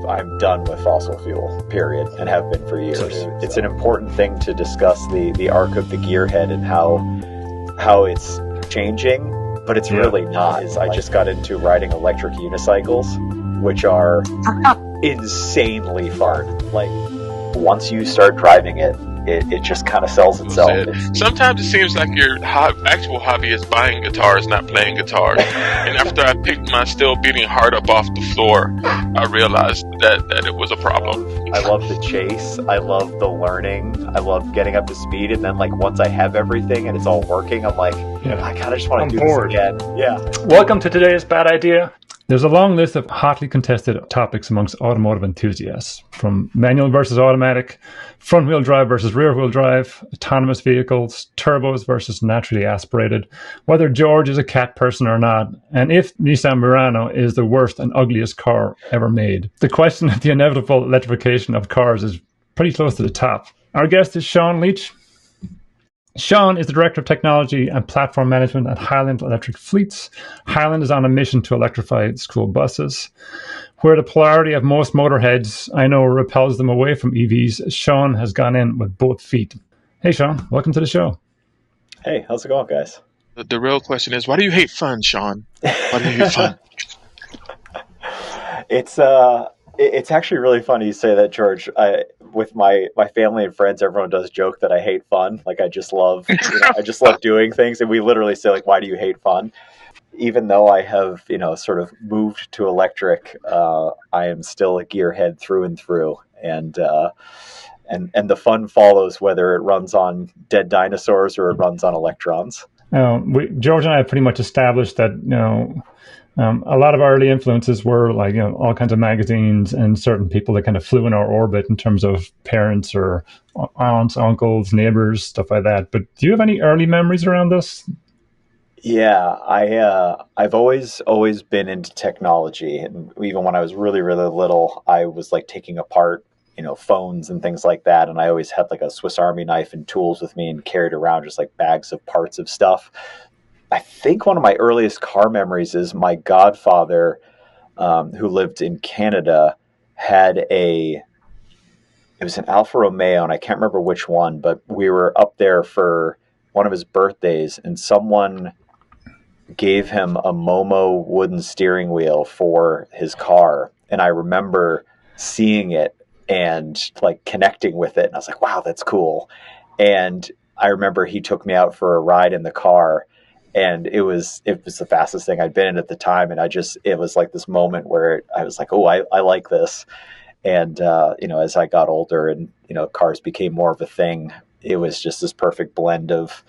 I'm done with fossil fuel, period, and have been for years. It's an important thing to discuss the arc of the gearhead and how it's changing, but it's really not. I just got into riding electric unicycles, which are insanely fun. Like, once you start driving it just kind of sells itself. Sometimes it seems like your actual hobby is buying guitars, not playing guitars. And after I picked my still beating heart up off the floor, I realized that it was a problem. I love the chase. I love the learning. I love getting up to speed. And then, like, once I have everything and it's all working, I'm like, I kind of just want to do this again. Yeah. Welcome to today's Bad Idea. There's a long list of hotly contested topics amongst automotive enthusiasts, from manual versus automatic, front-wheel drive versus rear-wheel drive, autonomous vehicles, turbos versus naturally aspirated, whether George is a cat person or not, and if Nissan Murano is the worst and ugliest car ever made. The question of the inevitable electrification of cars is pretty close to the top. Our guest is Sean Leach. Sean is the Director of Technology and Platform Management at Highland Electric Fleets. Highland is on a mission to electrify school buses. Where the polarity of most motorheads I know repels them away from EVs, Sean has gone in with both feet. Hey, Sean, welcome to the show. Hey, how's it going, guys? The real question is, why do you hate fun, Sean? Why do you hate fun? It's actually really funny you say that, George. With my family and friends, everyone does joke that I hate fun. Like, I just love, I just love doing things. And we literally say, like, why do you hate fun? Even though I have, sort of moved to electric, I am still a gearhead through and through. And the fun follows whether it runs on dead dinosaurs or it runs on electrons. George and I have pretty much established that, a lot of our early influences were like, all kinds of magazines and certain people that kind of flew in our orbit in terms of parents or aunts, uncles, neighbors, stuff like that. But do you have any early memories around this? Yeah, I've always been into technology. And even when I was really, really little, I was like taking apart, phones and things like that. And I always had like a Swiss Army knife and tools with me and carried around just like bags of parts of stuff. I think one of my earliest car memories is my godfather, who lived in Canada, had it was an Alfa Romeo, and I can't remember which one, but we were up there for one of his birthdays, and someone gave him a Momo wooden steering wheel for his car. And I remember seeing it and like connecting with it. And I was like, wow, that's cool. And I remember he took me out for a ride in the car. And it was the fastest thing I'd been in at the time. And it was like this moment where I was like, oh, I like this. And, as I got older and, cars became more of a thing, it was just this perfect blend of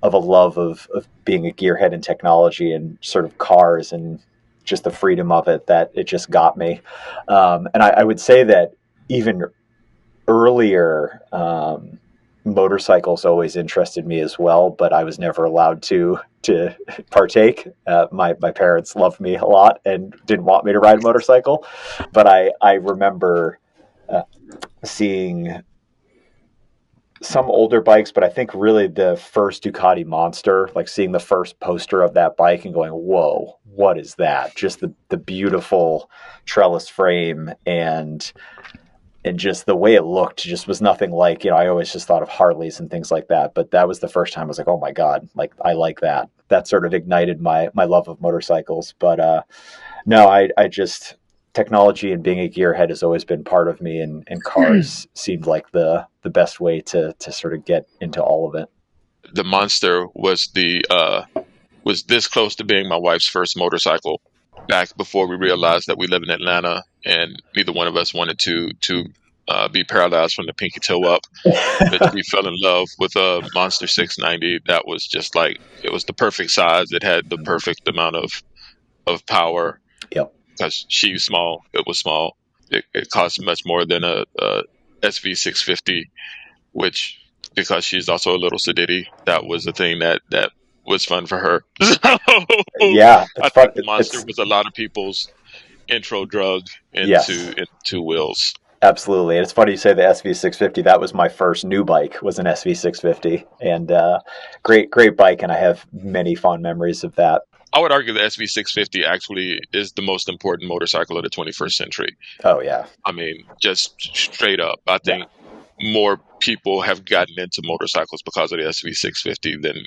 a love of being a gearhead in technology and sort of cars and just the freedom of it that it just got me. And I would say that even earlier, motorcycles always interested me as well, but I was never allowed to partake. My parents loved me a lot and didn't want me to ride a motorcycle, but I remember seeing some older bikes, but I think really the first Ducati Monster, like seeing the first poster of that bike and going, whoa, what is that? Just the beautiful trellis frame and just the way it looked just was nothing like, I always just thought of Harleys and things like that. But that was the first time I was like, oh my God, like I like that. That sort of ignited my love of motorcycles. But no, I just, technology and being a gearhead has always been part of me, and cars seemed like the best way to sort of get into all of it. The Monster was was this close to being my wife's first motorcycle back before we realized that we live in Atlanta and neither one of us wanted to be paralyzed from the pinky toe up. But we fell in love with a Monster 690 that was just like, it was the perfect size. It had the perfect amount of power. Yep. Because she's small, it was small. It cost much more than a SV650, which, because she's also a little sedity, that was the thing that was fun for her. Yeah, I think the Monster was a lot of people's intro drug into wheels. Absolutely. And it's funny you say the SV650. That was my first new bike, was an SV650. And great bike. And I have many fond memories of that. I would argue the SV650 actually is the most important motorcycle of the 21st century. Oh yeah, I mean, just straight up, I yeah, think more people have gotten into motorcycles because of the SV650 than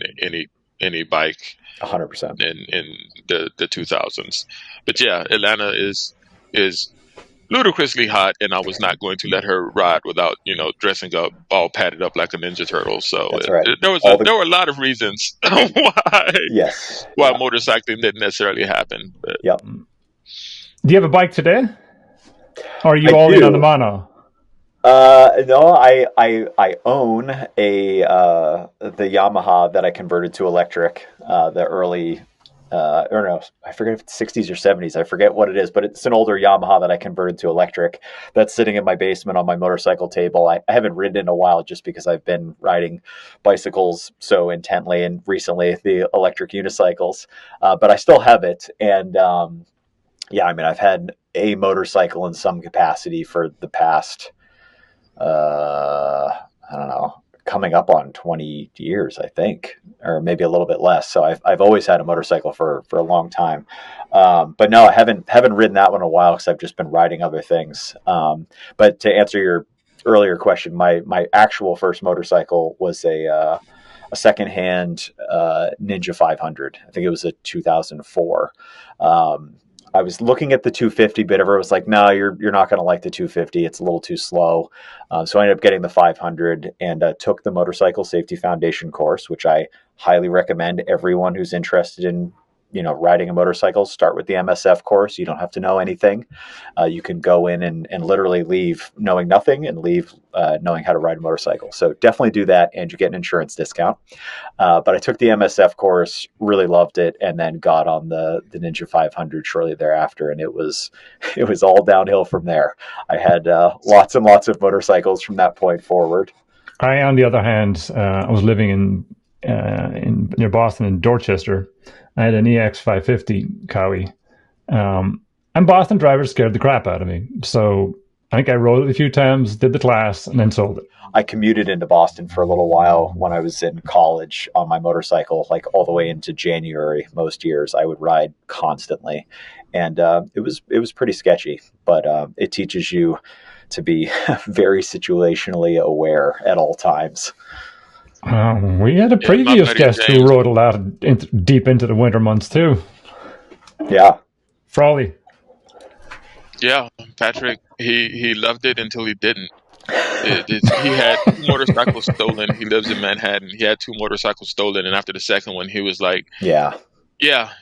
any bike 100%. in the 2000s. But yeah, Atlanta is ludicrously hot, and I was not going to let her ride without dressing up all padded up like a Ninja Turtle. So That's right. there were a lot of reasons Yes, why yeah, motorcycling didn't necessarily happen. But yep. Do you have a bike today? Or are you I all in on the do. mono? No, I own the Yamaha that I converted to electric, the early, or no, I forget if it's 60s or 70s. I forget what it is, but it's an older Yamaha that I converted to electric that's sitting in my basement on my motorcycle table. I haven't ridden in a while just because I've been riding bicycles so intently and recently the electric unicycles, but I still have it. And yeah, I mean, I've had a motorcycle in some capacity for the past I don't know, coming up on 20 years, I think, or maybe a little bit less. So I've always had a motorcycle for a long time. But no, I haven't ridden that one in a while because I've just been riding other things. But to answer your earlier question, my actual first motorcycle was a secondhand Ninja 500. I think it was a 2004. I was looking at the 250, but everyone was like, "No, you're not going to like the 250. It's a little too slow." So I ended up getting the 500 and took the Motorcycle Safety Foundation course, which I highly recommend everyone who's interested in riding a motorcycle. Start with the MSF course. You don't have to know anything. You can go in and literally leave knowing nothing and leave knowing how to ride a motorcycle. So definitely do that, and you get an insurance discount. But I took the MSF course, really loved it, and then got on the Ninja 500 shortly thereafter, and it was all downhill from there. I had lots and lots of motorcycles from that point forward. I, on the other hand, I was living near Boston in Dorchester. I had an EX 550 Cowie. And Boston drivers scared the crap out of me. So I think I rode it a few times, did the class, and then sold it. I commuted into Boston for a little while when I was in college on my motorcycle, like all the way into January. Most years, I would ride constantly, and it was pretty sketchy. But it teaches you to be very situationally aware at all times. We had a yeah, my previous buddy guest who James. rode a lot deep into the winter months too. Yeah, Frawley. Yeah, Patrick. He loved it until he didn't. He had two motorcycles stolen. He lives in Manhattan. He had two motorcycles stolen, and after the second one, he was like, yeah,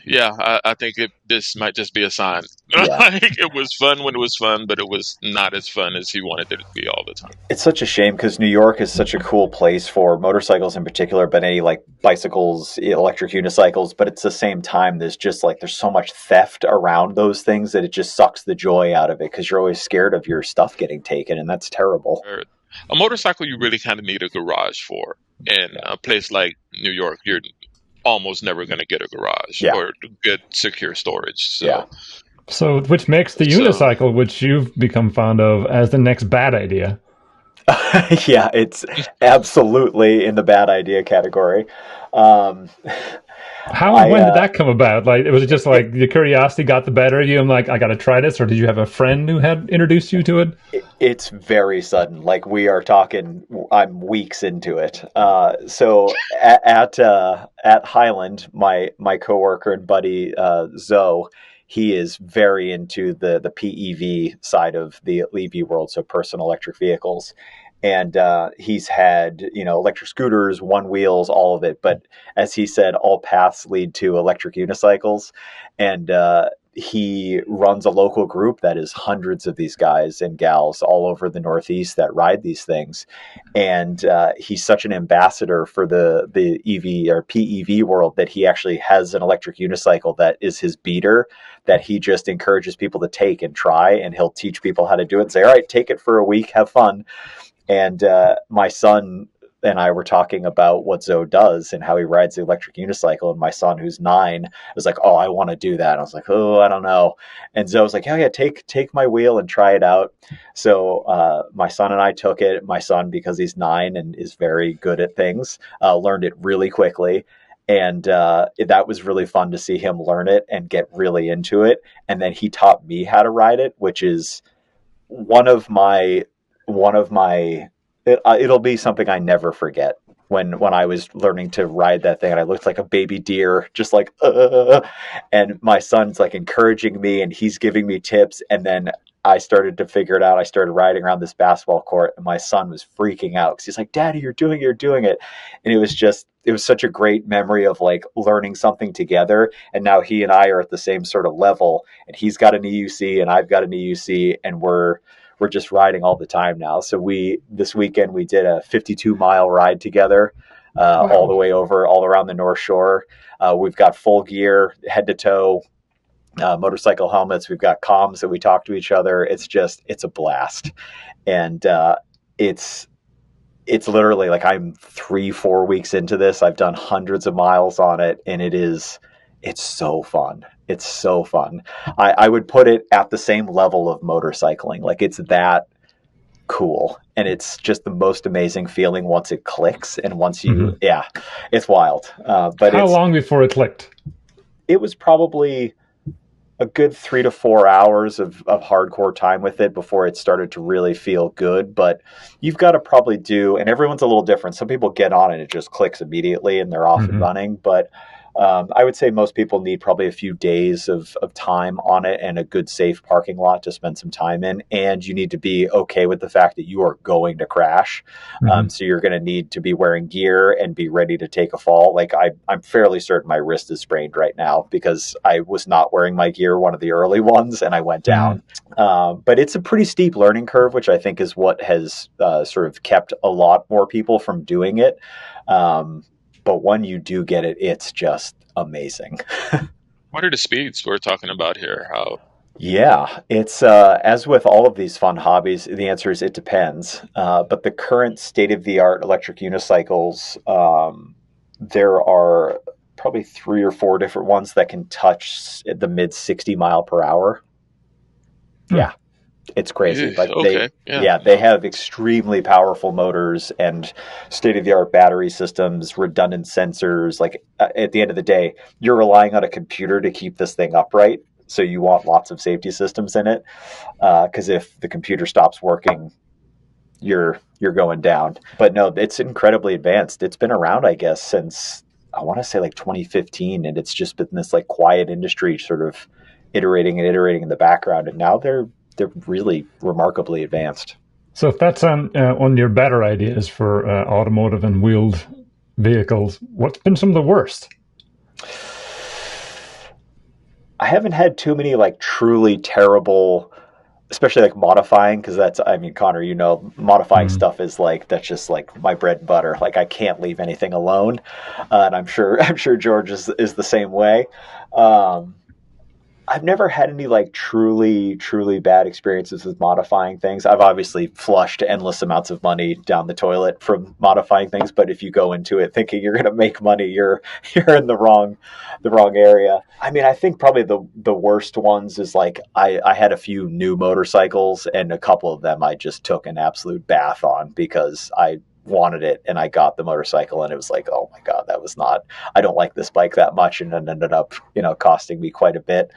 yeah. I think this might just be a sign. yeah. Like it was fun when it was fun, but it was not as fun as he wanted it to be all the time. It's such a shame because New York is such a cool place for motorcycles in particular, but any like bicycles, electric unicycles. But at the same time, there's so much theft around those things that it just sucks the joy out of it because you're always scared of your stuff getting taken, and that's terrible. A motorcycle you really kind of need a garage for. In Yeah, a place like New York, you're almost never going to get a garage yeah, or good secure storage. yeah. So, which makes the So unicycle, which you've become fond of, as the next bad idea. Yeah, it's absolutely in the bad idea category. Um, How and I when did that come about? Like, was it just like the curiosity got the better of you? I'm like, I got to try this, or did you have a friend who had introduced you to it? it's very sudden. Like we are talking, I'm weeks into it. So at Highland, my coworker and buddy Zoe, he is very into the PEV side of the EV world, so personal electric vehicles. And he's had electric scooters, one wheels, all of it. But as he said, all paths lead to electric unicycles, and he runs a local group that is hundreds of these guys and gals all over the Northeast that ride these things. And he's such an ambassador for the EV or PEV world that he actually has an electric unicycle that is his beater that he just encourages people to take and try, and he'll teach people how to do it and say, all right, take it for a week, have fun. And my son and I were talking about what Zoe does and how he rides the electric unicycle. And my son, who's 9, was like, "Oh, I want to do that." And I was like, "Oh, I don't know." And Zoe was like, "Oh yeah, take my wheel and try it out." So my son and I took it. My son, because he's 9 and is very good at things, learned it really quickly. And that was really fun to see him learn it and get really into it. And then he taught me how to ride it, which is one of my it'll be something I never forget. When I was learning to ride that thing, and I looked like a baby deer, just like, and my son's like encouraging me, and he's giving me tips, and then I started to figure it out. I started riding around this basketball court, and my son was freaking out because he's like, "Daddy, you're doing it," and it was such a great memory of like learning something together. And now he and I are at the same sort of level, and he's got an EUC, and I've got an EUC, and we're just riding all the time now. So this weekend we did a 52-mile ride together, wow, all the way over, all around the North Shore. We've got full gear, head to toe, motorcycle helmets. We've got comms that we talk to each other. It's a blast. And it's literally like I'm 3-4 weeks into this. I've done hundreds of miles on it, and it's so fun. It's so fun. I would put it at the same level of motorcycling. Like, it's that cool. And it's just the most amazing feeling once it clicks. And once you, yeah, it's wild. But how long before it clicked? It was probably a good 3 to 4 hours of hardcore time with it before it started to really feel good. But you've got to probably and everyone's a little different. Some people get on and it just clicks immediately and they're off and running. But I would say most people need probably a few days of time on it and a good safe parking lot to spend some time in. And you need to be okay with the fact that you are going to crash. So you're going to need to be wearing gear and be ready to take a fall. Like I'm fairly certain my wrist is sprained right now because I was not wearing my gear one of the early ones and I went down. But it's a pretty steep learning curve, which I think is what has sort of kept a lot more people from doing it. But when you do get it, it's just amazing. What are the speeds we're talking about here? How? Yeah, it's as with all of these fun hobbies, the answer is it depends. But the current state-of-the-art electric unicycles, there are probably 3 or 4 different ones that can touch the mid 60 mile per hour. Yeah. It's crazy, but okay. They have extremely powerful motors and state-of-the-art battery systems, redundant sensors. Like at the end of the day, you're relying on a computer to keep this thing upright. So you want lots of safety systems in it, because if the computer stops working, you're going down. But no, it's incredibly advanced. It's been around, I guess, since I want to say like 2015, and it's just been this like quiet industry, sort of iterating in the background, and now they're really remarkably advanced. So if that's on your better ideas for automotive and wheeled vehicles, what's been some of the worst? I haven't had too many like truly terrible, especially like modifying, because Connor, modifying stuff is like, that's just like my bread and butter. Like I can't leave anything alone. And I'm sure George is the same way. I've never had any like truly bad experiences with modifying things. I've obviously flushed endless amounts of money down the toilet from modifying things, but if you go into it thinking you're going to make money, you're in the wrong area. I mean, I think probably the worst ones is like I had a few new motorcycles, and a couple of them I just took an absolute bath on because I wanted it and I got the motorcycle and it was like, oh my God, I don't like this bike that much, and it ended up, costing me quite a bit.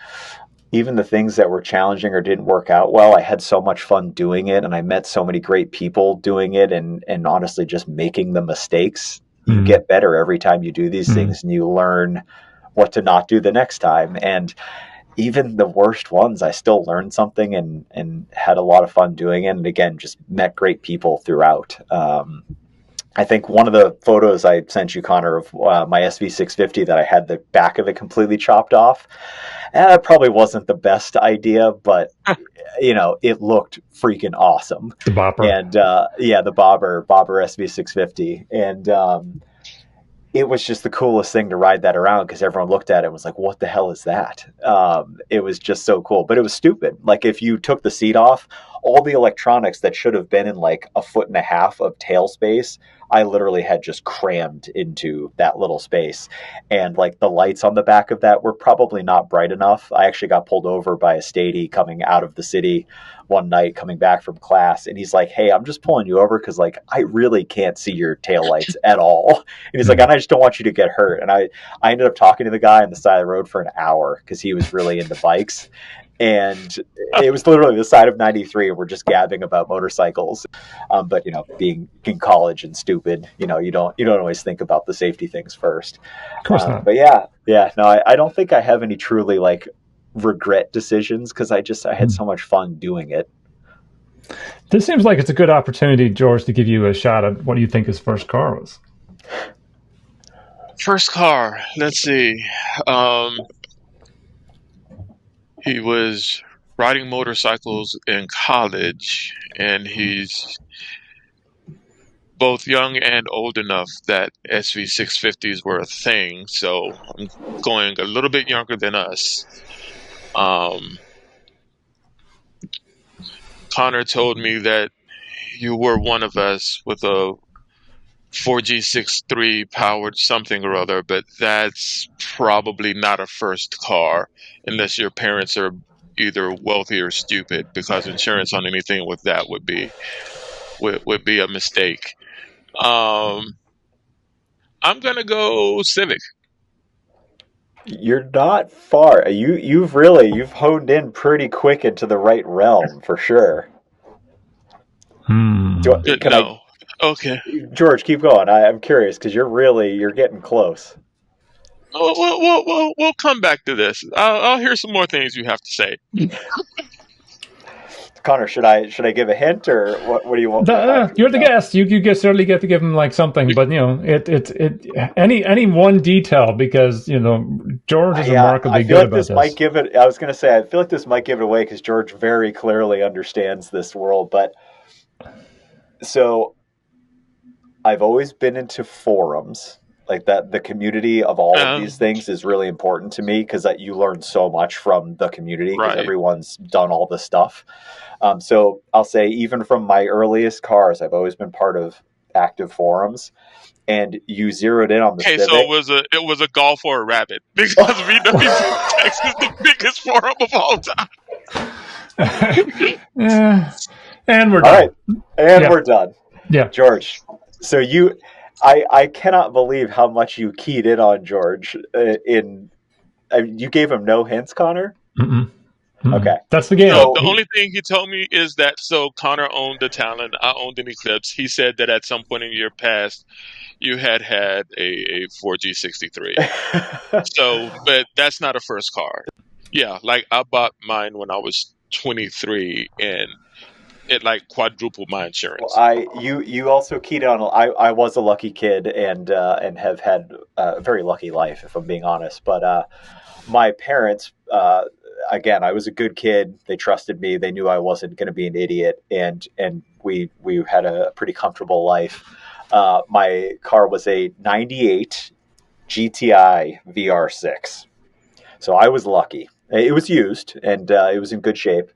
Even the things that were challenging or didn't work out well, I had so much fun doing it, and I met so many great people doing it, and honestly just making the mistakes. You get better every time you do these things, and you learn what to not do the next time. And even the worst ones, I still learned something and had a lot of fun doing it. And again, just met great people throughout. I think one of the photos I sent you, Connor, of my SV650 that I had the back of it completely chopped off, that probably wasn't the best idea, but it looked freaking awesome. The bopper. And the bobber SV650. And it was just the coolest thing to ride that around because everyone looked at it and was like, what the hell is that? It was just so cool, but it was stupid. Like if you took the seat off, all the electronics that should have been in like a foot and a half of tail space, I literally had just crammed into that little space. And like the lights on the back of that were probably not bright enough. I actually got pulled over by a statey coming out of the city one night, coming back from class. And he's like, "Hey, I'm just pulling you over because like I really can't see your taillights at all." And he's like, "And I just don't want you to get hurt." And I ended up talking to the guy on the side of the road for an hour because he was really into bikes. And it was literally the side of 93, and we're just gabbing about motorcycles. But being in college and stupid, you don't always think about the safety things first. Of course not. But yeah, no, I don't think I have any truly like regret decisions because I had so much fun doing it. This seems like it's a good opportunity, George, to give you a shot at what you think his first car was. First car. Let's see. He was riding motorcycles in college, and he's both young and old enough that SV650s were a thing. So I'm going a little bit younger than us. Connor told me that you were one of us with a 4G63 powered something or other, but that's probably not a first car unless your parents are either wealthy or stupid, because insurance on anything with that would be a mistake. I'm gonna go Civic. You're not far. You've honed in pretty quick into the right realm for sure. No. Okay. George, keep going. I'm curious because you're getting close. We'll come back to this. I'll hear some more things you have to say. Connor, should I give a hint, or what do you want? You're the guest. You certainly get to give him like something, but any one detail, because George is remarkably good about this. I was going to say I feel like this might give it away because George very clearly understands this world. But so I've always been into forums. Like that, the community of all of these things is really important to me because you learn so much from the community because everyone's done all this stuff. So I'll say even from my earliest cars, I've always been part of active forums. And you zeroed in on the Civic. So it was a golf or a rabbit because VW Tex is the biggest forum of all time. And we're done. All right, and we're done. Yeah, George. So I cannot believe how much you keyed in on George. You gave him no hints, Connor? Mm-mm. Okay. That's the game. No, the only thing he told me is that Connor owned a Talon, I owned an Eclipse. He said that at some point in your past, you had a 4G63. But that's not a first car. Yeah, like I bought mine when I was 23, and it like quadrupled my insurance. Well, you also keyed on. I was a lucky kid and have had a very lucky life, if I'm being honest. But my parents, again, I was a good kid. They trusted me. They knew I wasn't going to be an idiot, and we had a pretty comfortable life. My car was a '98 GTI VR6, so I was lucky. It was used and it was in good shape.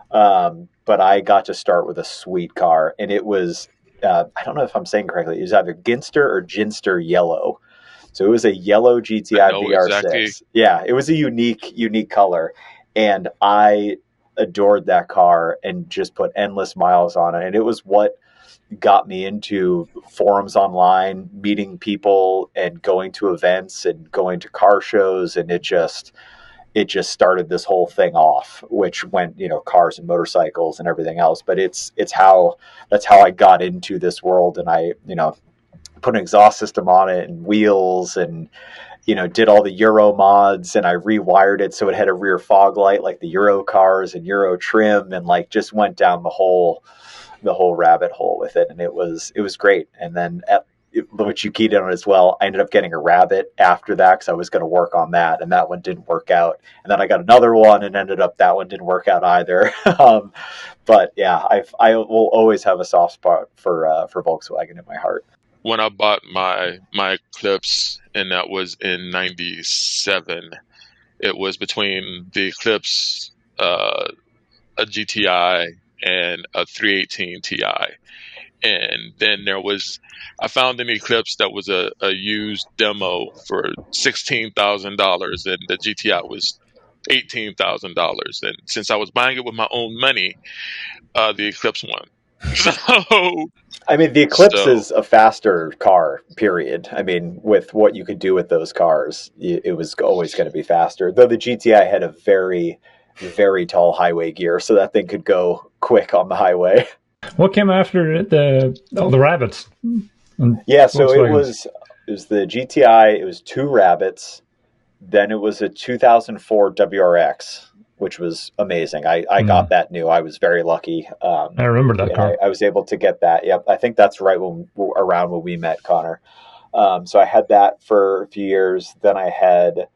But I got to start with a sweet car, and it was, I don't know if I'm saying correctly, it was either Ginster or Ginster yellow. So it was a yellow GTI VR6. Exactly. Yeah, it was a unique color. And I adored that car and just put endless miles on it. And it was what got me into forums online, meeting people and going to events and going to car shows. And it just started this whole thing off, which went, cars and motorcycles and everything else. But that's how I got into this world. And I, put an exhaust system on it and wheels and, did all the Euro mods, and I rewired it so it had a rear fog light like the Euro cars and Euro trim, and like just went down the whole rabbit hole with it. And it was great. And then which you keyed in on as well, I ended up getting a Rabbit after that because I was going to work on that, and that one didn't work out. And then I got another one, and ended up that one didn't work out either. But yeah, I will always have a soft spot for Volkswagen in my heart. When I bought my Eclipse, and that was in '97, it was between the Eclipse, a GTI, and a 318 Ti. And then I found an Eclipse that was a used demo for $16,000, and the GTI was $18,000. And since I was buying it with my own money, the Eclipse won. So, I mean, the Eclipse so is a faster car, period. I mean, with what you could do with those cars, it was always going to be faster. Though the GTI had a very, very tall highway gear, so that thing could go quick on the highway. What came after the Rabbits? Yeah, so it was the GTI. It was two Rabbits. Then it was a 2004 WRX, which was amazing. I got that new. I was very lucky. I remember that car. I was able to get that. Yep, I think that's right around when we met, Connor. So I had that for a few years. Then I had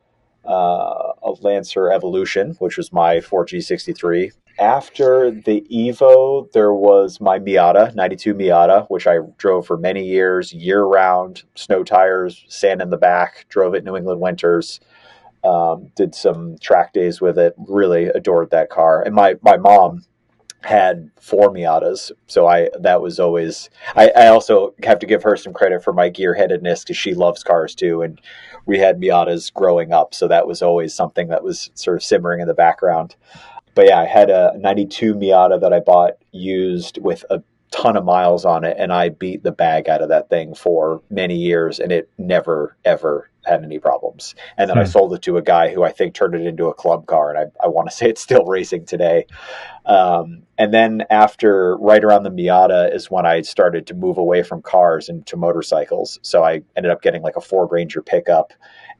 a Lancer Evolution, which was my 4G63. After the Evo, there was my Miata, 92 Miata, which I drove for many years, year-round, snow tires, sand in the back, drove it New England winters, did some track days with it, really adored that car. And my mom had four Miatas, so that was always. I also have to give her some credit for my gearheadedness because she loves cars too, and we had Miatas growing up, so that was always something that was sort of simmering in the background. But yeah, I had a 92 Miata that I bought used with a ton of miles on it, and I beat the bag out of that thing for many years, and it never, ever had any problems. And then I sold it to a guy who I think turned it into a club car, and I want to say it's still racing today. And then right around the Miata is when I started to move away from cars into motorcycles. So I ended up getting like a Ford Ranger pickup.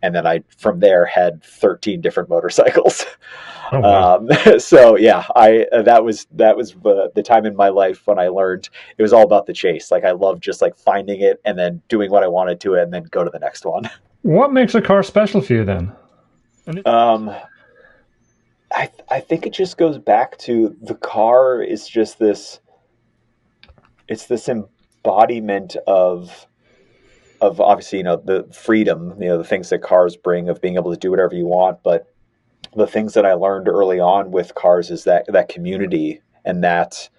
And then I, from there, had 13 different motorcycles. Oh, wow. So yeah, that was the time in my life when I learned it was all about the chase. Like I loved just like finding it and then doing what I wanted to it and then go to the next one. What makes a car special for you then? I think it just goes back to the car is just it's this embodiment of obviously, the freedom, the things that cars bring of being able to do whatever you want. But the things that I learned early on with cars is that community and that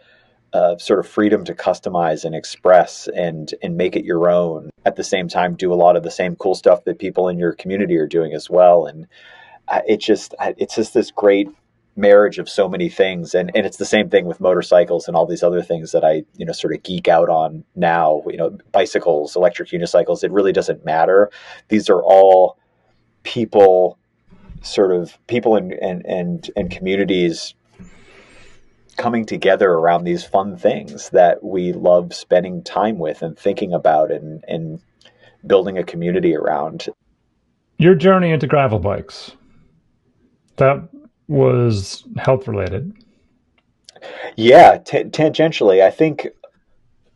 sort of freedom to customize and express and make it your own. At the same time, do a lot of the same cool stuff that people in your community are doing as well. And it's just this great marriage of so many things. And it's the same thing with motorcycles and all these other things that I, sort of geek out on now, bicycles, electric unicycles. It really doesn't matter. These are all people and communities coming together around these fun things that we love spending time with and thinking about and building a community around. Your journey into gravel bikes, that was health related. Yeah, tangentially. I think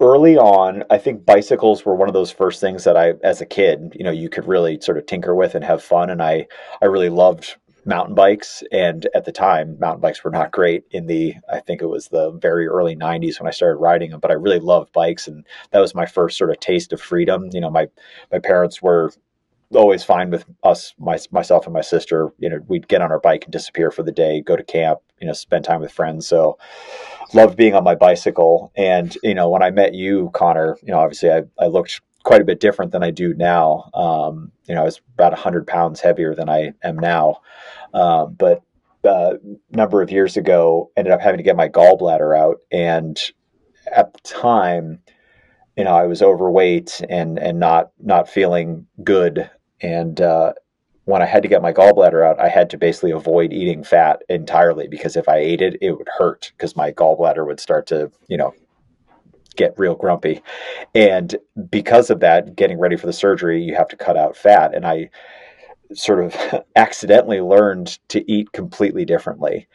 early on, I think bicycles were one of those first things that I, as a kid, you could really sort of tinker with and have fun. And I really loved mountain bikes. And at the time, mountain bikes were not great I think it was the very early 90s when I started riding them, but I really loved bikes. And that was my first sort of taste of freedom. My parents were always fine with us, myself and my sister. We'd get on our bike and disappear for the day, go to camp, spend time with friends. So loved being on my bicycle. And, when I met you, Connor, obviously I looked quite a bit different than I do now. I was about 100 pounds heavier than I am now. But a number of years ago, ended up having to get my gallbladder out. And at the time, I was overweight and not feeling good. And when I had to get my gallbladder out, I had to basically avoid eating fat entirely because if I ate it, it would hurt because my gallbladder would start to, get real grumpy. And because of that, getting ready for the surgery, you have to cut out fat. And I sort of accidentally learned to eat completely differently.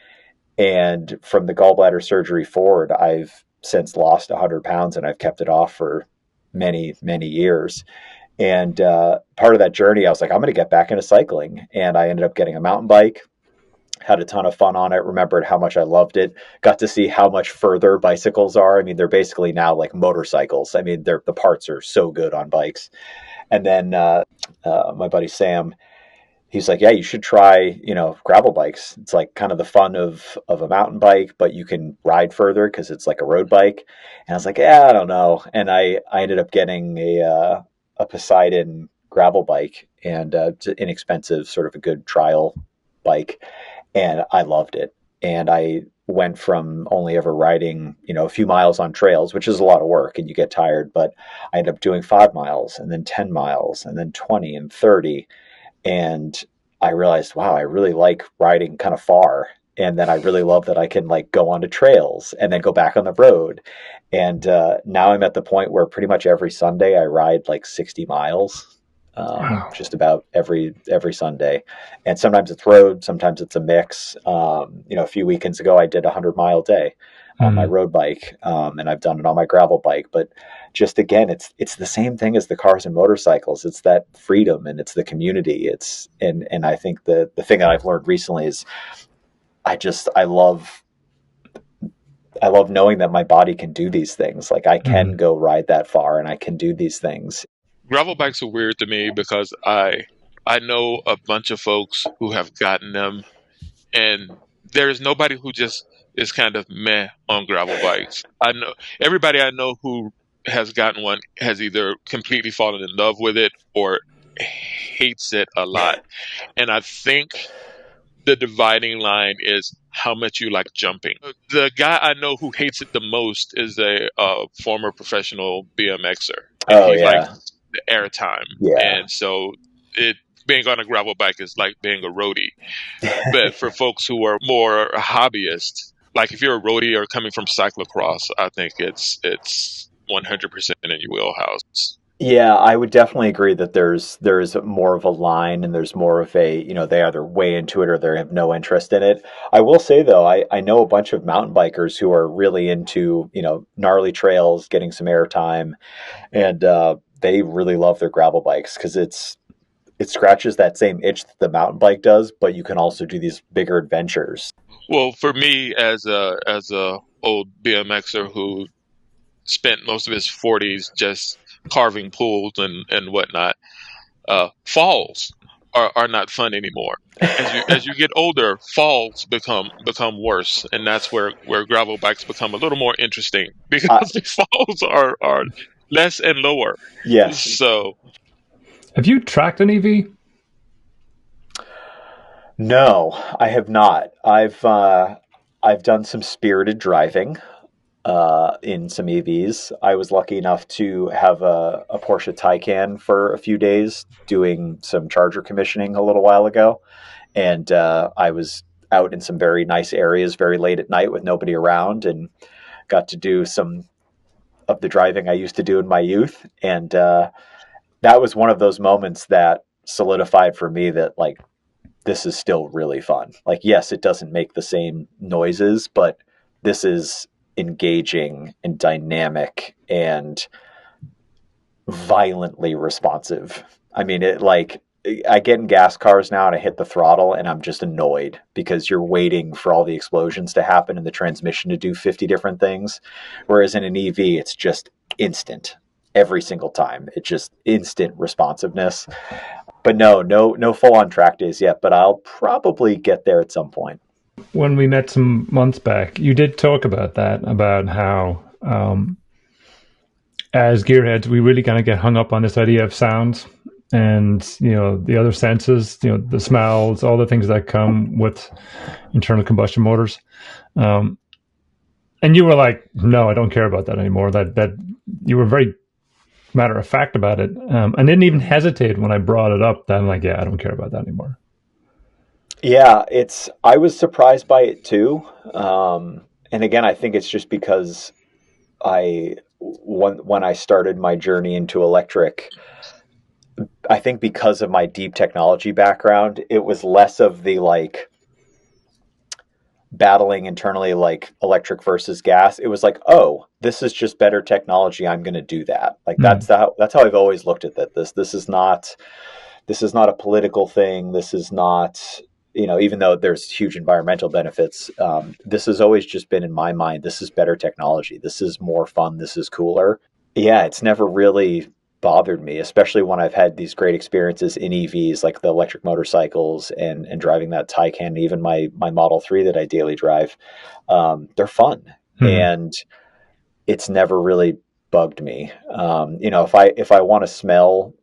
And from the gallbladder surgery forward, I've since lost 100 pounds and I've kept it off for many, many years. And part of that journey, I was like, I'm going to get back into cycling. And I ended up getting a mountain bike, had a ton of fun on it, remembered how much I loved it, got to see how much further bicycles are. I mean, they're basically now like motorcycles. I mean, the parts are so good on bikes. And then my buddy Sam, he's like, yeah, you should try, gravel bikes. It's like kind of the fun of a mountain bike, but you can ride further because it's like a road bike. And I was like, yeah, I don't know. And I ended up getting a Poseidon gravel bike, and it's inexpensive, sort of a good trial bike. And I loved it. And I went from only ever riding, a few miles on trails, which is a lot of work and you get tired, but I ended up doing 5 miles and then 10 miles and then 20 and 30. And I realized, wow, I really like riding kind of far. And then I really love that I can like go onto trails and then go back on the road. And now I'm at the point where pretty much every Sunday I ride like 60 miles, Wow. just about every Sunday. And sometimes it's road, sometimes it's a mix. A few weekends ago I did a 100-mile day on my road bike, and I've done it on my gravel bike. But just again, it's the same thing as the cars and motorcycles. It's that freedom and it's the community. And I think the thing that I've learned recently is I love knowing that my body can do these things. Like I can go ride that far and I can do these things. Gravel bikes are weird to me because I know a bunch of folks who have gotten them, and there is nobody who just is kind of meh on gravel bikes. I know everybody I know who has gotten one has either completely fallen in love with it or hates it a lot. And I think the dividing line is how much you like jumping. The guy I know who hates it the most is a former professional BMXer, and Oh he likes yeah. the airtime. Yeah. And so being on a gravel bike is like being a roadie. But for folks who are more hobbyists, like if you're a roadie or coming from cyclocross, I think it's 100% in your wheelhouse. Yeah, I would definitely agree that there's more of a line and there's more of a, they either way into it or they have no interest in it. I will say though, I know a bunch of mountain bikers who are really into, gnarly trails, getting some airtime, and they really love their gravel bikes because it scratches that same itch that the mountain bike does, but you can also do these bigger adventures. Well, for me as a old BMXer who spent most of his 40s just carving pools and whatnot, falls are not fun anymore. As you get older, falls become worse, and that's where gravel bikes become a little more interesting Uh, because the falls are less and lower. yes. So Have you tracked an EV? No, I have not. I've done some spirited driving in some EVs. I was lucky enough to have a Porsche Taycan for a few days doing some charger commissioning a little while ago. And I was out in some very nice areas very late at night with nobody around and got to do some of the driving I used to do in my youth. And that was one of those moments that solidified for me that, like, this is still really fun. Like, yes, it doesn't make the same noises, but this is engaging and dynamic and violently responsive. I mean, I get in gas cars now and I hit the throttle and I'm just annoyed because you're waiting for all the explosions to happen and the transmission to do 50 different things. Whereas in an EV, it's just instant every single time. It's just instant responsiveness. But no full on track days yet, but I'll probably get there at some point. When we met some months back, you did talk about that, about how as gearheads, we really kind of get hung up on this idea of sounds and, the other senses, the smells, all the things that come with internal combustion motors. And you were like, no, I don't care about that anymore. That you were very matter of fact about it, and didn't even hesitate when I brought it up. That I'm like, yeah, I don't care about that anymore. Yeah, I was surprised by it too. And again, I think it's just because when I started my journey into electric, I think because of my deep technology background, it was less of the like battling internally, like electric versus gas. It was like, oh, this is just better technology. I'm going to do that. Like that's how I've always looked at that. This is not a political thing. This is not, even though there's huge environmental benefits, this has always just been in my mind. This is better technology. This is more fun. This is cooler. Yeah, it's never really bothered me, especially when I've had these great experiences in EVs, like the electric motorcycles and driving that Taycan, and even my Model 3 that I daily drive. They're fun. And it's never really bugged me. If I want to smell,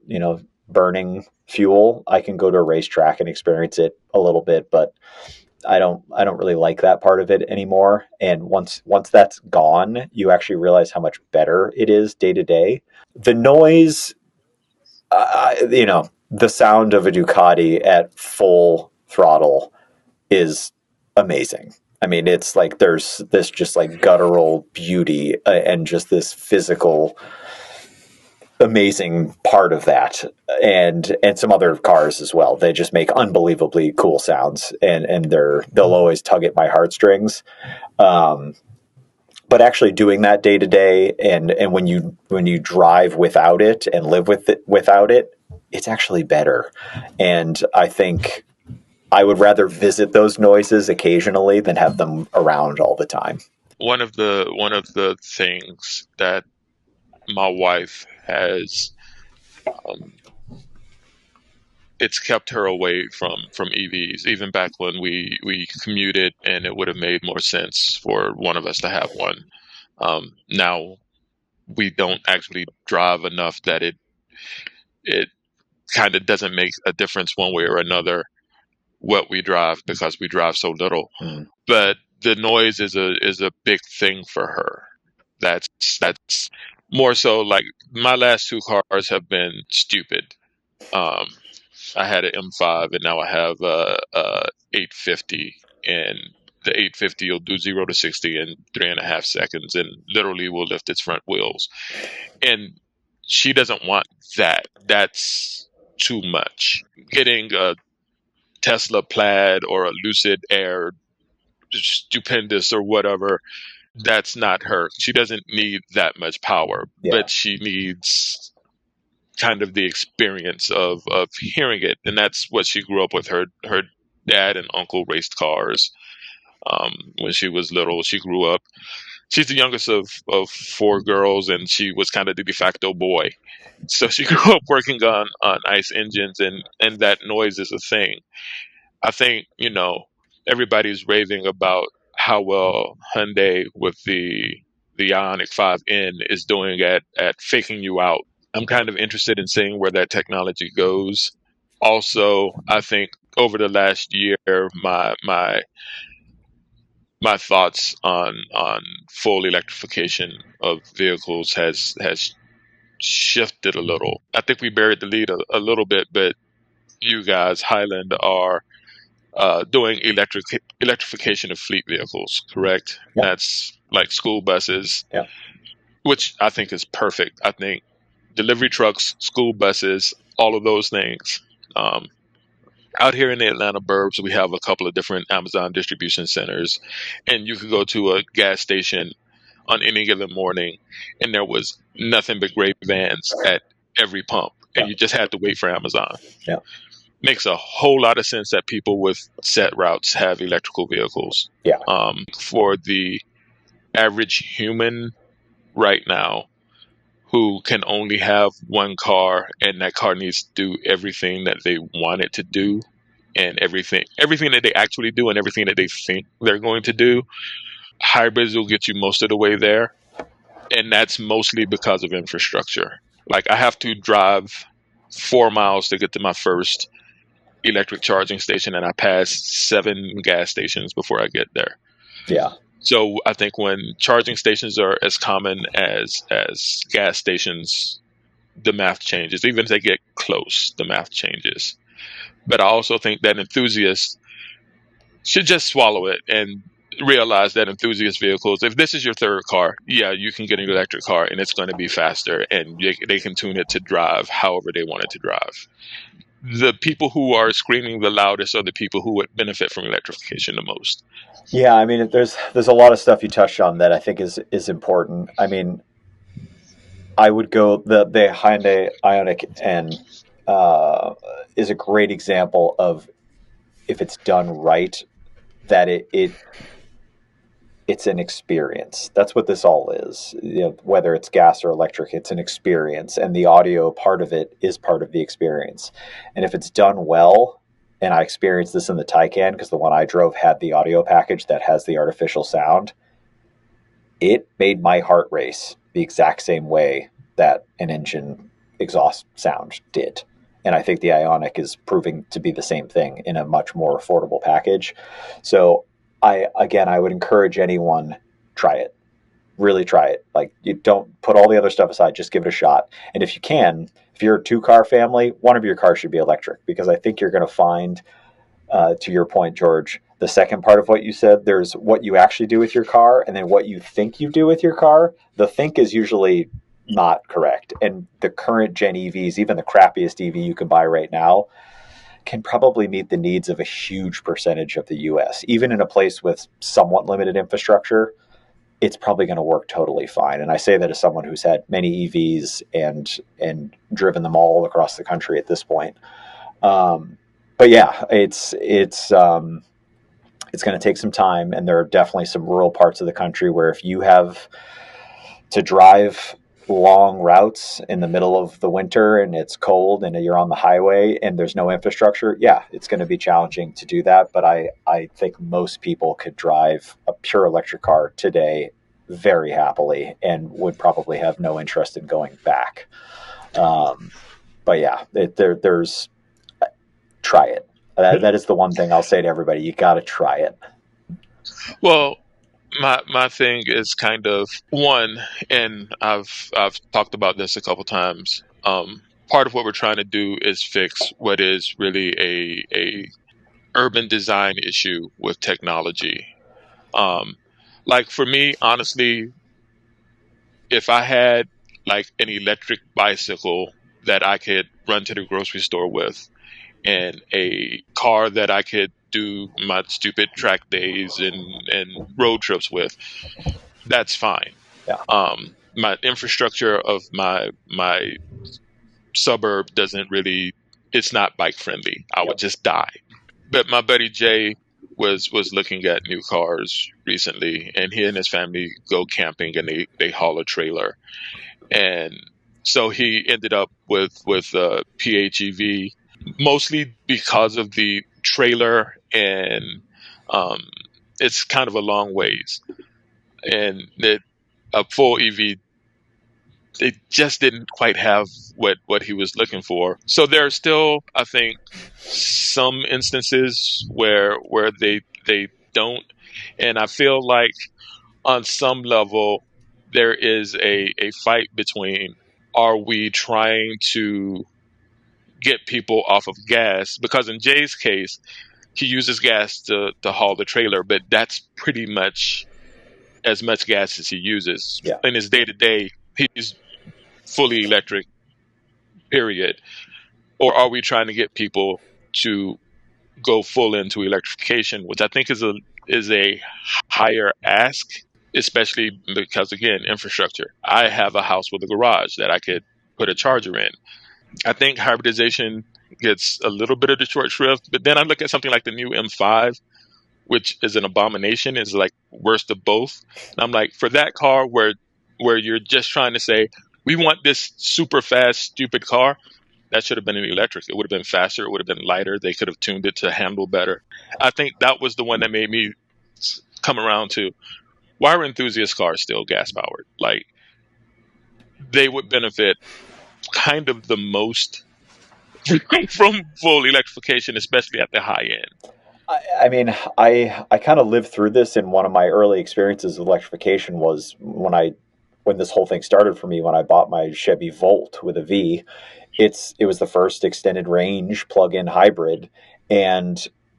burning fuel, I can go to a racetrack and experience it a little bit, but I don't really like that part of it anymore. And once that's gone, you actually realize how much better it is day to day. The noise, the sound of a Ducati at full throttle is amazing. I mean, it's like there's this just like guttural beauty and just this physical amazing part of that, and some other cars as well. They just make unbelievably cool sounds, and they'll always tug at my heartstrings. But actually doing that day to day, and when you drive without it and live with it without it, it's actually better. And I think I would rather visit those noises occasionally than have them around all the time. One of the things that my wife has, it's kept her away from EVs, even back when we commuted and it would have made more sense for one of us to have one. Now we don't actually drive enough that it kind of doesn't make a difference one way or another what we drive, because we drive so little. But the noise is a big thing for her. That's more so. Like, my last two cars have been stupid. I had an M5 and now I have a 850, and the 850 will do 0 to 60 in 3.5 seconds and literally will lift its front wheels. And she doesn't want that. That's too much. Getting a Tesla Plaid or a Lucid Air Stupendous or whatever, that's not her. She doesn't need that much power, but she needs kind of the experience of hearing it. And that's what she grew up with. Her dad and uncle raced cars. When she was little, she grew up. She's the youngest of 4 girls, and she was kind of the de facto boy. So she grew up working on ICE engines, and that noise is a thing. I think, everybody's raving about how well Hyundai with the Ioniq 5N is doing at faking you out. I'm kind of interested in seeing where that technology goes. Also, I think over the last year, my thoughts on full electrification of vehicles has shifted a little. I think we buried the lead a little bit, but you guys, Highland, are doing electrification of fleet vehicles, correct? Yeah. That's like school buses, Yeah. which I think is perfect. I think delivery trucks, school buses, all of those things. Out here in the Atlanta burbs, we have a couple of different Amazon distribution centers, and you could go to a gas station on any given morning, and there was nothing but gray vans at every pump, and you just had to wait for Amazon. Yeah. Makes a whole lot of sense that people with set routes have electrical vehicles. Yeah. For the average human right now who can only have one car, and that car needs to do everything that they want it to do, and everything that they actually do and everything that they think they're going to do, hybrids will get you most of the way there. And that's mostly because of infrastructure. Like, I have to drive 4 miles to get to my first electric charging station, and I pass 7 gas stations before I get there. Yeah. So I think when charging stations are as common as gas stations, the math changes. Even if they get close, the math changes. But I also think that enthusiasts should just swallow it and realize that enthusiast vehicles, if this is your third car, yeah, you can get an electric car and it's going to be faster, and they can tune it to drive however they want it to drive. The people who are screaming the loudest are the people who would benefit from electrification the most. Yeah, I mean, there's a lot of stuff you touched on that I think is important. I mean, I would go the Hyundai Ioniq N is a great example of, if it's done right, that it it's an experience. That's what this all is. Whether it's gas or electric, it's an experience, and the audio part of it is part of the experience. And if it's done well, and I experienced this in the Taycan because the one I drove had the audio package that has the artificial sound, it made my heart race the exact same way that an engine exhaust sound did. And I think the Ioniq is proving to be the same thing in a much more affordable package. So I would encourage anyone, try it. Really try it. Like, you don't put all the other stuff aside, just give it a shot. And if you can, if you're a 2-car family, one of your cars should be electric, because I think you're going to find, to your point, George, the second part of what you said, there's what you actually do with your car and then what you think you do with your car. The think is usually not correct. And the current gen EVs, even the crappiest EV you can buy right now, can probably meet the needs of a huge percentage of the US. Even in a place with somewhat limited infrastructure, it's probably going to work totally fine. And I say that as someone who's had many EVs and driven them all across the country at this point. But yeah, it's going to take some time, and there are definitely some rural parts of the country where if you have to drive long routes in the middle of the winter and it's cold and you're on the highway and there's no infrastructure, yeah, it's going to be challenging to do that. But I think most people could drive a pure electric car today very happily and would probably have no interest in going back. But yeah, there's try it. That is the one thing I'll say to everybody. You got to try it. Well, my thing is kind of one, and I've talked about this a couple times. Part of what we're trying to do is fix what is really a urban design issue with technology. Like for me, honestly, if I had like an electric bicycle that I could run to the grocery store with, and a car that I could do my stupid track days and road trips with, that's fine. Yeah. My infrastructure of my suburb doesn't really, it's not bike friendly. I would just die. But my buddy Jay was looking at new cars recently, and he and his family go camping and they haul a trailer. And so he ended up with a PHEV, mostly because of the trailer, and it's kind of a long ways, and a full EV, it just didn't quite have what he was looking for. So there are still, I think, some instances where they don't, and I feel like on some level there is a fight between, are we trying to get people off of gas? Because in Jay's case, he uses gas to haul the trailer, but that's pretty much as much gas as he uses. Yeah. In his day-to-day, he's fully electric, period. Or are we trying to get people to go full into electrification, which I think is a higher ask, especially because, again, infrastructure. I have a house with a garage that I could put a charger in. I think hybridization gets a little bit of the short shrift, but then I look at something like the new M5, which is an abomination, is like worst of both. And I'm like, for that car where you're just trying to say, we want this super fast, stupid car, that should have been an electric. It would have been faster. It would have been lighter. They could have tuned it to handle better. I think that was the one that made me come around to, why are enthusiast cars still gas powered? Like, they would benefit kind of the most from full electrification, especially at the high end. I mean, I kind of lived through this. In one of my early experiences with electrification was when this whole thing started for me, when I bought my Chevy Volt with a V. It was the first extended range plug-in hybrid, and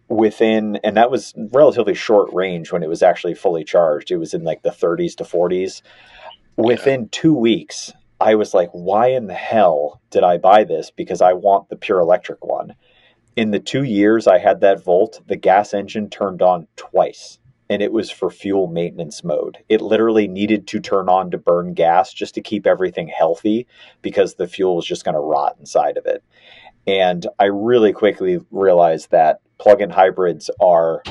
that was relatively short range when it was actually fully charged. It was in like the 30s to 40s. Within 2 weeks, I was like, why in the hell did I buy this? Because I want the pure electric one. In the 2 years I had that Volt, the gas engine turned on twice, and it was for fuel maintenance mode. It literally needed to turn on to burn gas just to keep everything healthy, because the fuel was just going to rot inside of it. And I really quickly realized that plug-in hybrids are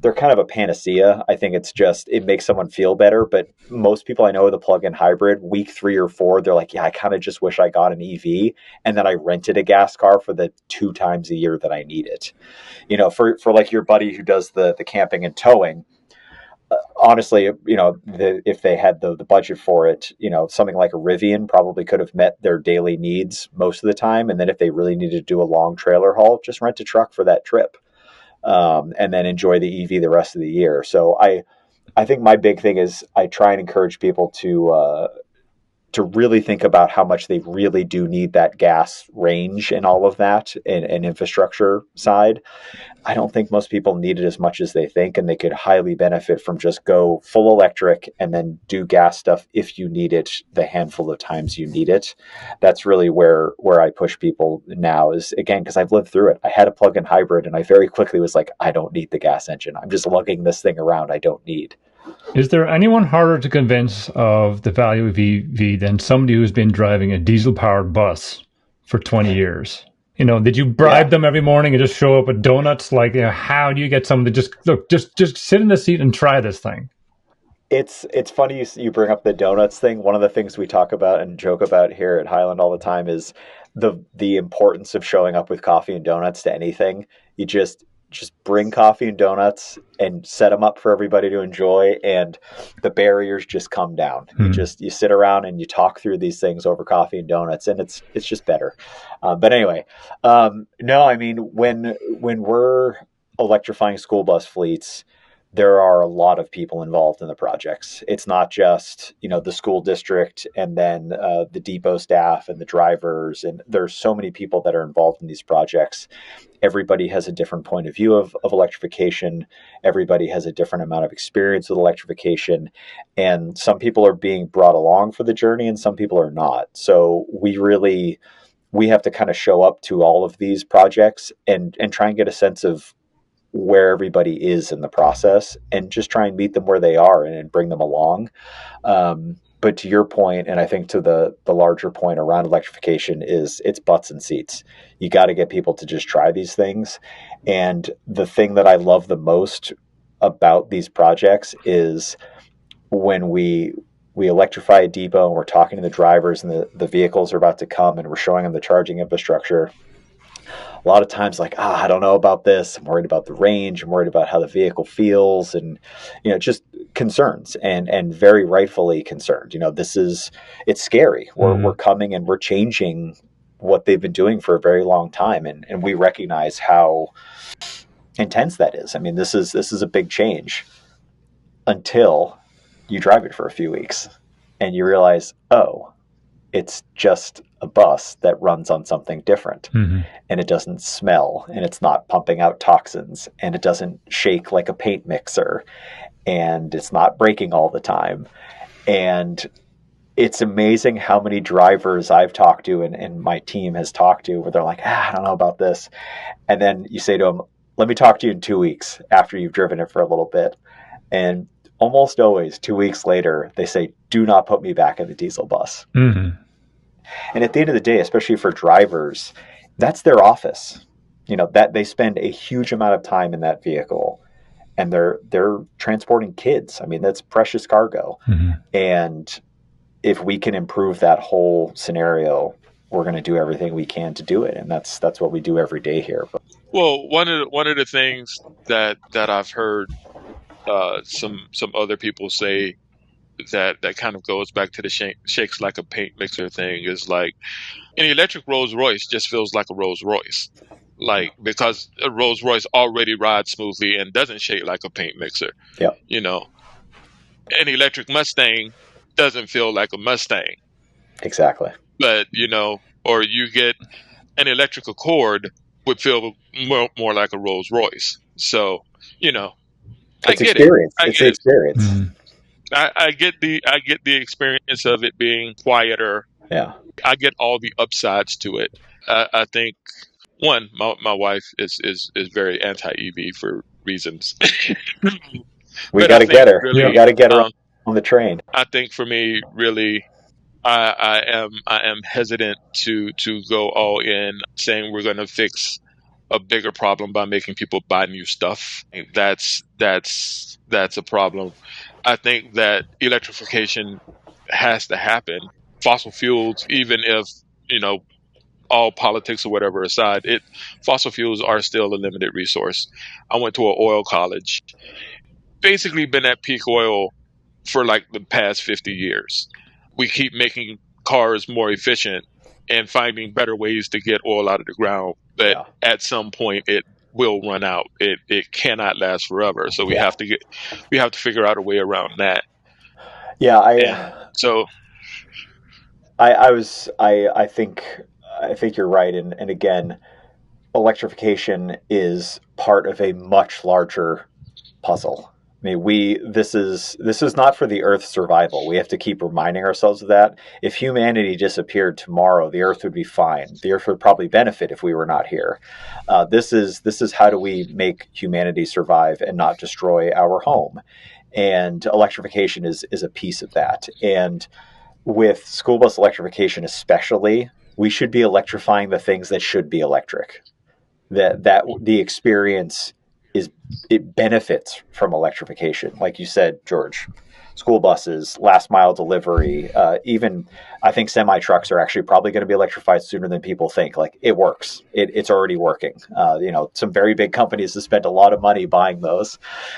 they're kind of a panacea. I think it's just it makes someone feel better. But most people I know with a plug-in hybrid, week 3 or 4, they're like, yeah, I kind of just wish I got an EV, and then I rented a gas car for the 2 times a year that I need it. For like your buddy who does the camping and towing. Honestly, if they had the budget for it, something like a Rivian probably could have met their daily needs most of the time. And then if they really needed to do a long trailer haul, just rent a truck for that trip, and then enjoy the EV the rest of the year. So I think my big thing is I try and encourage people to really think about how much they really do need that gas range and all of that and infrastructure side. I don't think most people need it as much as they think, and they could highly benefit from just go full electric and then do gas stuff if you need it the handful of times you need it. That's really where I push people now is, again, because I've lived through it. I had a plug-in hybrid and I very quickly was like, I don't need the gas engine. I'm just lugging this thing around I don't need. Is there anyone harder to convince of the value of EV than somebody who's been driving a diesel-powered bus for 20 years? Did you bribe them every morning and just show up with donuts? Like, how do you get someone to just sit in the seat and try this thing? It's funny you bring up the donuts thing. One of the things we talk about and joke about here at Highland all the time is the importance of showing up with coffee and donuts to anything. You just bring coffee and donuts and set them up for everybody to enjoy, and the barriers just come down. You sit around and you talk through these things over coffee and donuts, and it's just better. But anyway, no, I mean, when we're electrifying school bus fleets, there are a lot of people involved in the projects. It's not just, the school district and then the depot staff and the drivers. And there's so many people that are involved in these projects. Everybody has a different point of view of electrification. Everybody has a different amount of experience with electrification. And some people are being brought along for the journey and some people are not. So we have to kind of show up to all of these projects and try and get a sense of where everybody is in the process and just try and meet them where they are and bring them along. But to your point, and I think to the larger point around electrification, is it's butts and seats. You got to get people to just try these things. And the thing that I love the most about these projects is when we electrify a depot and we're talking to the drivers and the vehicles are about to come and we're showing them the charging infrastructure. A lot of times like, I don't know about this. I'm worried about the range. I'm worried about how the vehicle feels and, just concerns and very rightfully concerned. It's scary. We're coming and we're changing what they've been doing for a very long time. And we recognize how intense that is. I mean, this is a big change until you drive it for a few weeks and you realize, it's just a bus that runs on something different, and it doesn't smell, and it's not pumping out toxins, and it doesn't shake like a paint mixer, and it's not braking all the time. And it's amazing how many drivers I've talked to and my team has talked to where they're like, I don't know about this. And then you say to them, let me talk to you in 2 weeks after you've driven it for a little bit. And almost always 2 weeks later, they say, do not put me back in the diesel bus. And at the end of the day, especially for drivers, that's their office. That they spend a huge amount of time in that vehicle and they're transporting kids. I mean, that's precious cargo. And if we can improve that whole scenario, we're going to do everything we can to do it. And that's what we do every day here. Well, one of the things that I've heard some other people say that kind of goes back to the shakes like a paint mixer thing is like an electric Rolls Royce just feels like a Rolls Royce, like because a Rolls Royce already rides smoothly and doesn't shake like a paint mixer. Yeah. An electric Mustang doesn't feel like a Mustang. Exactly. But or you get an electric Accord would feel more like a Rolls Royce. So I get experience. It. It's experience. I get the experience of it being quieter. Yeah. I get all the upsides to it. I think one, my wife is very anti EV for reasons. We got to get her. Really, we got to get her on the train. I think for me, really, I am hesitant to go all in saying we're going to fix a bigger problem by making people buy new stuff. That's a problem. I think that electrification has to happen. Fossil fuels, even if, you know, all politics or whatever aside, fossil fuels are still a limited resource. I went to an oil college, basically been at peak oil for like the past 50 years. We keep making cars more efficient and finding better ways to get oil out of the ground, but Yeah. at some point it will run out. It cannot last forever. So we Yeah. have to figure out a way around that. Yeah, And so I think you're right, and again, electrification is part of a much larger puzzle. I mean, this is not for the Earth's survival. We have to keep reminding ourselves of that. If humanity disappeared tomorrow, the Earth would be fine. The Earth would probably benefit if we were not here. This is how do we make humanity survive and not destroy our home? And electrification is a piece of that. And with school bus electrification, especially, we should be electrifying the things that should be electric. That the experience is it benefits from electrification, like you said, George. School buses, last mile delivery, even I think semi trucks are actually probably going to be electrified sooner than people think. Like it works, it's already working. Some very big companies have spent a lot of money buying those.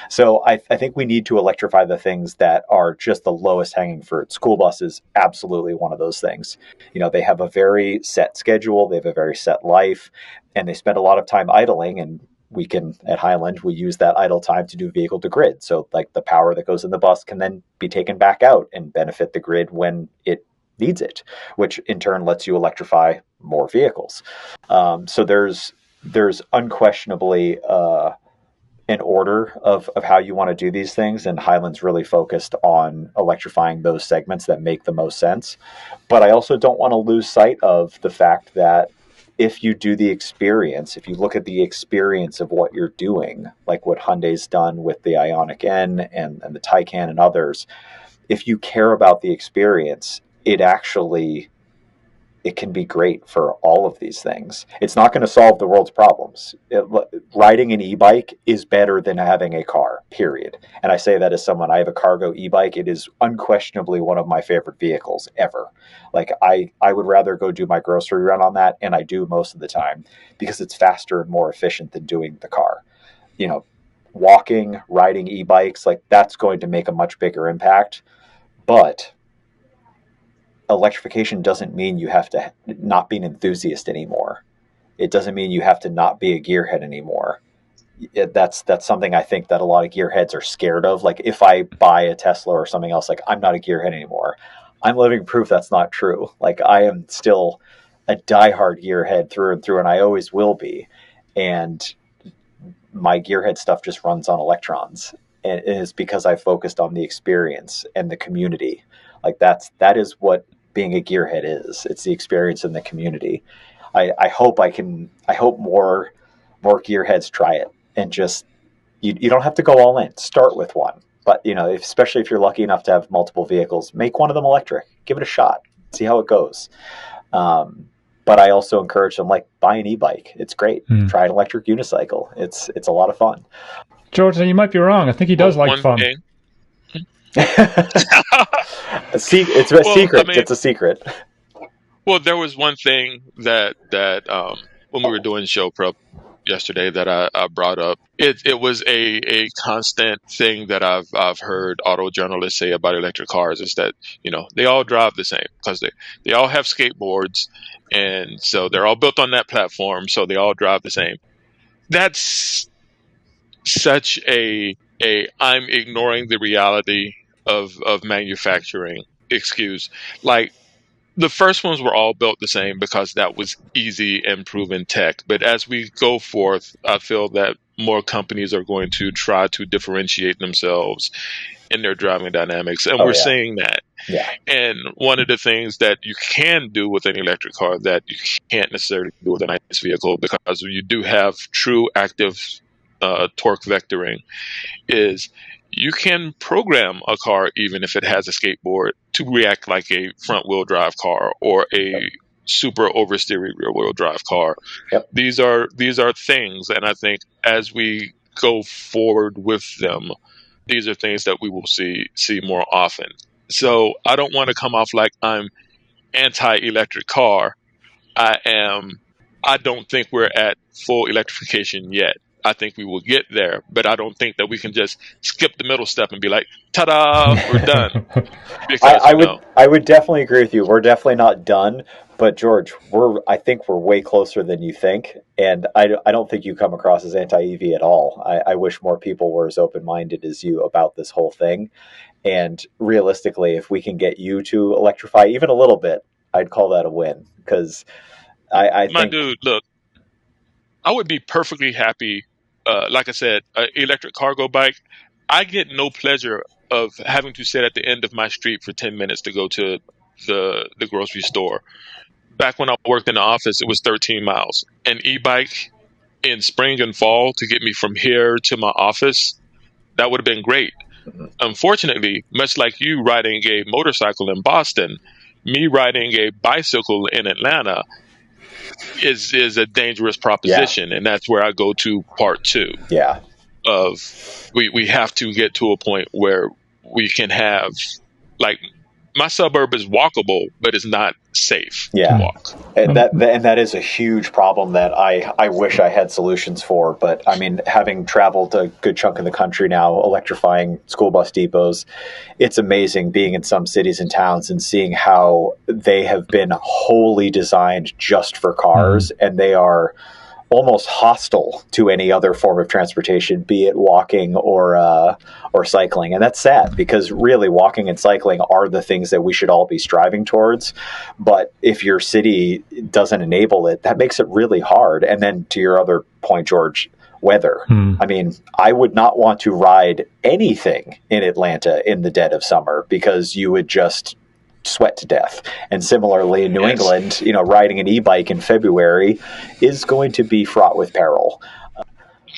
So I think we need to electrify the things that are just the lowest hanging fruit. School buses, absolutely one of those things. They have a very set schedule, they have a very set life, and they spend a lot of time idling. And we can, at Highland, we use that idle time to do vehicle to grid. So like the power that goes in the bus can then be taken back out and benefit the grid when it needs it, which in turn lets you electrify more vehicles. So there's unquestionably an order of how you want to do these things, and Highland's really focused on electrifying those segments that make the most sense. But I also don't want to lose sight of the fact that if you do the experience, if you look at the experience of what you're doing, like what Hyundai's done with the Ioniq N and the Taycan and others, if you care about the experience, it can be great for all of these things. It's not going to solve the world's problems. Riding an e-bike is better than having a car, period. And I say that as someone, I have a cargo e-bike. It is unquestionably one of my favorite vehicles ever. Like I would rather go do my grocery run on that, and I do most of the time, because it's faster and more efficient than doing the car. Walking, riding e-bikes, like that's going to make a much bigger impact. But electrification doesn't mean you have to not be an enthusiast anymore. It doesn't mean you have to not be a gearhead anymore. That's something I think that a lot of gearheads are scared of. Like if I buy a Tesla or something else, like I'm not a gearhead anymore. I'm living proof that's not true. Like I am still a diehard gearhead through and through, and I always will be. And my gearhead stuff just runs on electrons. And it is because I focused on the experience and the community. Like that is what being a gearhead is. It's the experience in the community. I hope more gearheads try it, and just you don't have to go all in. Start with one, but especially if you're lucky enough to have multiple vehicles, make one of them electric. Give it a shot. See how it goes. But I also encourage them, like, buy an e-bike. It's great. Try an electric unicycle. It's a lot of fun. George, you might be wrong. I think he does like fun. It's a secret. I mean, it's a secret. Well, there was one thing that when we were doing show prep yesterday that I brought up. It was a constant thing that I've heard auto journalists say about electric cars, is that they all drive the same because they all have skateboards, and so they're all built on that platform, so they all drive the same. That's such a I'm ignoring the reality of manufacturing excuse. Like, the first ones were all built the same because that was easy and proven tech. But as we go forth, I feel that more companies are going to try to differentiate themselves in their driving dynamics. And we're seeing that. Yeah. And one of the things that you can do with an electric car that you can't necessarily do with a nice vehicle, because you do have true active torque vectoring, is you can program a car, even if it has a skateboard, to react like a front-wheel drive car or a super oversteery rear-wheel drive car. Yep. These are things, and I think as we go forward with them, these are things that we will see more often. So I don't want to come off like I'm anti-electric car. I don't think we're at full electrification yet. I think we will get there, but I don't think that we can just skip the middle step and be like, ta-da, we're done. Because I would definitely agree with you. We're definitely not done, but George, I think we're way closer than you think, and I don't think you come across as anti-EV at all. I wish more people were as open-minded as you about this whole thing. And realistically, if we can get you to electrify even a little bit, I'd call that a win. Because I think, dude, look, I would be perfectly happy. Like I said, an electric cargo bike. I get no pleasure of having to sit at the end of my street for 10 minutes to go to the grocery store. Back when I worked in the office, it was 13 miles. An e-bike in spring and fall to get me from here to my office, that would have been great. Unfortunately, much like you riding a motorcycle in Boston, me riding a bicycle in Atlanta is a dangerous proposition. And that's where I go to part two. Yeah. Of we have to get to a point where we can have, like, my suburb is walkable, but it's not safe to walk. And that is a huge problem that I wish I had solutions for. But I mean, having traveled a good chunk of the country now, electrifying school bus depots, it's amazing being in some cities and towns and seeing how they have been wholly designed just for cars, and they are almost hostile to any other form of transportation, be it walking or cycling. And that's sad, because really walking and cycling are the things that we should all be striving towards. But if your city doesn't enable it, that makes it really hard. And then to your other point, George, weather. I mean, I would not want to ride anything in Atlanta in the dead of summer, because you would just sweat to death. And similarly in New England, riding an e-bike in February is going to be fraught with peril.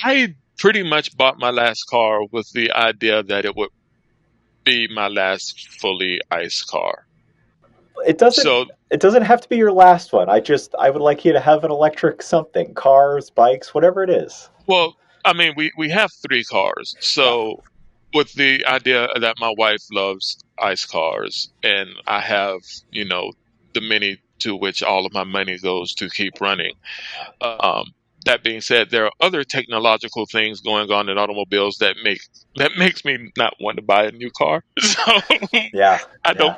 I pretty much bought my last car with the idea that it would be my last fully ICE car. It doesn't have to be your last one. I would like you to have an electric something, cars, bikes, whatever it is. Well, I mean, we have 3 cars. So with the idea that my wife loves ICE cars, and I have, the Mini, to which all of my money goes to keep running. That being said, there are other technological things going on in automobiles that makes me not want to buy a new car. So I don't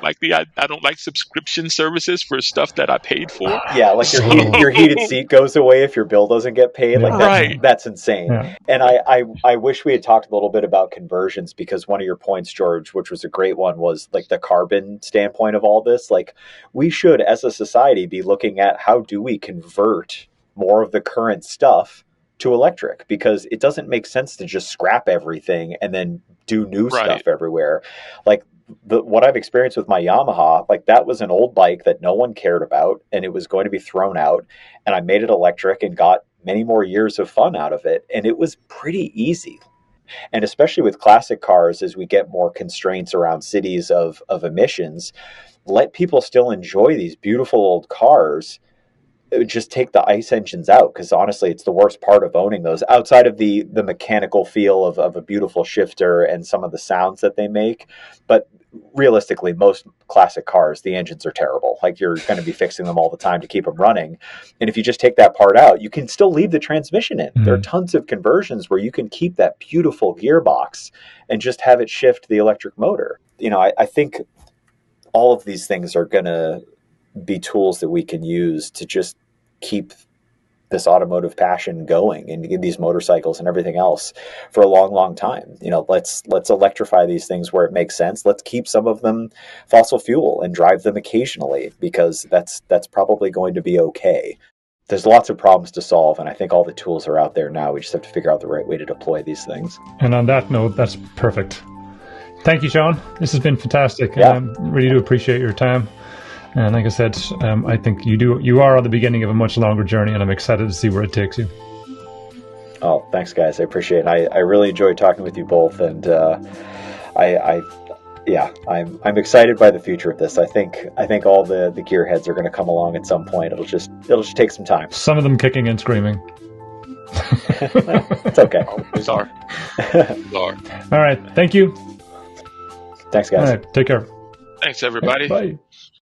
like subscription services for stuff that I paid for. Yeah, like your heated seat goes away if your bill doesn't get paid. Like that's insane. Yeah. And I wish we had talked a little bit about conversions, because one of your points, George, which was a great one, was like the carbon standpoint of all this. Like, we should, as a society, be looking at how do we convert more of the current stuff to electric, because it doesn't make sense to just scrap everything and then do new stuff everywhere. Like what I've experienced with my Yamaha, like that was an old bike that no one cared about, and it was going to be thrown out, and I made it electric and got many more years of fun out of it. And it was pretty easy. And especially with classic cars, as we get more constraints around cities of emissions, let people still enjoy these beautiful old cars. Just take the ICE engines out, because honestly, it's the worst part of owning those, outside of the mechanical feel of a beautiful shifter and some of the sounds that they make. But realistically, most classic cars, the engines are terrible. Like, you're going to be fixing them all the time to keep them running. And if you just take that part out, you can still leave the transmission in. There are tons of conversions where you can keep that beautiful gearbox and just have it shift the electric motor. I think all of these things are going to be tools that we can use to just keep this automotive passion going, and these motorcycles and everything else for a long, long time. Let's electrify these things where it makes sense. Let's keep some of them fossil fuel and drive them occasionally, because that's probably going to be okay. There's lots of problems to solve, and I think all the tools are out there now. We just have to figure out the right way to deploy these things. And on that note, that's perfect. Thank you, Sean. This has been fantastic. Yeah. I really do appreciate your time. And like I said, I think you are at the beginning of a much longer journey, and I'm excited to see where it takes you. Oh, thanks, guys. I appreciate it. I really enjoyed talking with you both, and I yeah, I'm excited by the future of this. I think all the gearheads are going to come along at some point. It'll just take some time. Some of them kicking and screaming. It's okay. Always are. Always are. All right. Thank you. Thanks, guys. All right. Take care. Thanks, everybody. Bye.